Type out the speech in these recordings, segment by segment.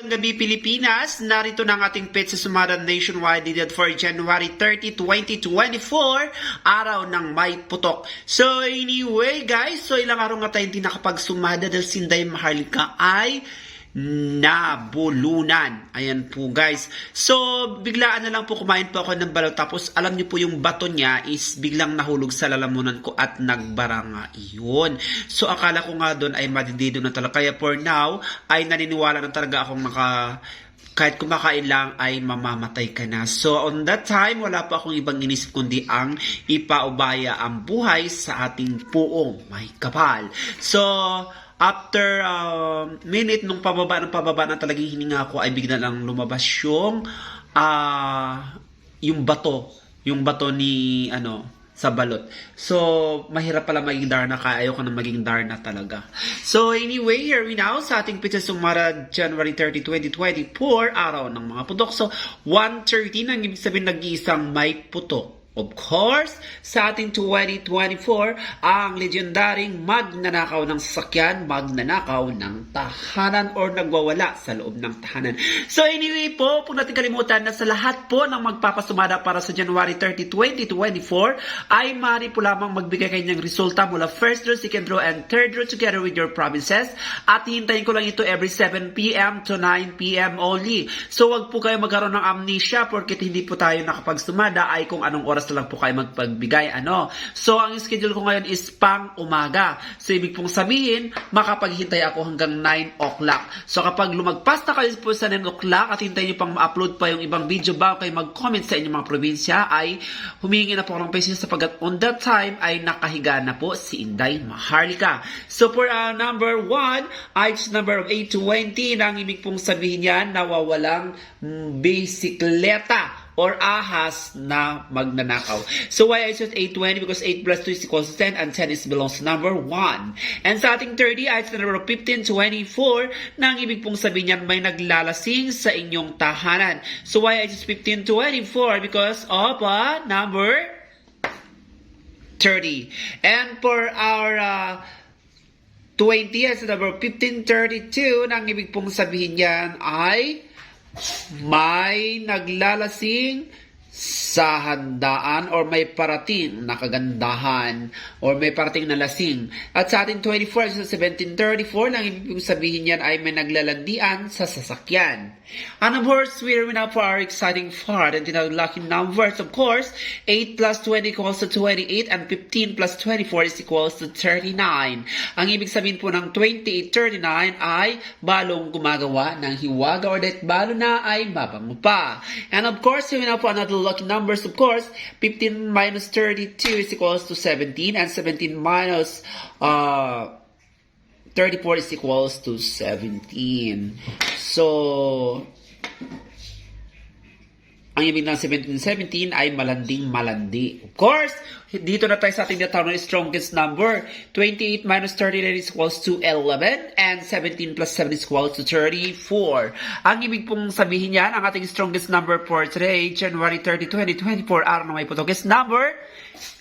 Gabi Pilipinas, narito na ang ating Pizza Sumada Nationwide dated for January 30, 2024, araw ng May Putok. So anyway guys, so ilang araw nga tayo hindi nakapagsumada dahil si Inday Maharlika ay nabulunan. Ayan po guys. So biglaan na lang po kumain po ako ng balot, tapos alam niyo po yung bato niya is biglang nahulog sa lalamunan ko at nagbara nga iyon. So akala ko nga doon ay madidido na talaga. Kaya for now ay naniniwala na talaga akong kahit kumakain lang ay mamamatay ka na. So on that time, wala pa akong ibang inisip kundi ang ipaubaya ang buhay sa ating puong may kapal. So after minute nung pababa na talagang hininga ko ay bigla lang lumabas yung bato ni sa balot. So mahirap pala maging Darna, kaya ayoko na maging Darna talaga. So anyway, here we now sa ating Pizza Sumada January 30, 2024, araw ng mga putok. So 1:30 nang ibig sabihin nag-iisang may putok. Of course, sa ating 2024, ang legendaring magnanakaw ng sasakyan, magnanakaw ng tahanan or nagwawala sa loob ng tahanan. So anyway po, kung natin kalimutan na sa lahat po ng magpapasumada para sa January 30, 2024, ay maaari po lamang magbigay kanyang resulta mula first draw, second draw, and third draw together with your provinces. At hintayin ko lang ito every 7 p.m. to 9 p.m. only. So wag po kayo magkaroon ng amnesia porket hindi po tayo nakapagsumada ay kung anong oras na lang po kayo magpagbigay. So, ang schedule ko ngayon is pang umaga. So, ibig pong sabihin, makapaghintay ako hanggang 9 o'clock. So, kapag lumagpas na kayo po sa 9 o'clock at hintayin nyo pang ma-upload pa yung ibang video bago kayo mag-comment sa inyong mga probinsya, ay humingi na po ako ng patience sapagat on that time ay nakahiga na po si Inday Maharlika. So, for number 1, ay number of 820, na ang ibig pong sabihin yan, nawawalang bisikleta or ahas na magnanakaw. So why I chose 820? Because 8 plus 2 is equals to 10 and 10 is belongs to number 1. And sa ating 30, ay sa number 1524 na ang ibig pong sabihin niyan may naglalasing sa inyong tahanan. So why I chose 1524? Because of number 30. And for our 20, ay sa number 1532 na ang ibig pong sabihin niyan ay may naglalasing sa handaan or may parating na kagandahan or may parating na lasing. At sa ating 24 sa 1734 lang ibig sabihin yan ay may naglalandian sa sasakyan. And of course, we are now for our exciting part and lucky numbers. Of course, 8 plus 20 equals to 28 and 15 plus 24 is equals to 39. Ang ibig sabihin po ng 2839 ay balong gumagawa ng hiwaga or that balo na ay mabango pa. And of course, we now for another lucky numbers. Of course, 15 minus 32 is equals to 17 and 17 minus 34 is equals to 17. So, ang ibig ng 1717 ay malanding-malandi. Of course, dito na tayo sa ating natawag na strongest number. 28 minus 39 is equals to 11 and 17 plus 7 is equals to 34. Ang ibig pong sabihin yan, ang ating strongest number for today, January 30, 2024, araw na may putok, is number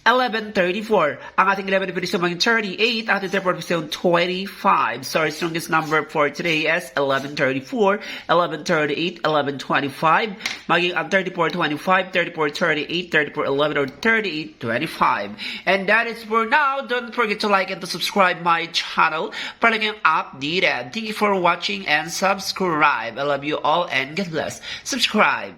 1134. Ang ating 11 episode maging 38, ang ating 34 episode 25. So our strongest number for today is 1134, 1138, 1125, maging ang 3425, 3438, 3411, or 3825. And that is for now. Don't forget to like and to subscribe my channel para laging updated. Thank you for watching and subscribe. I love you all and God bless. Subscribe.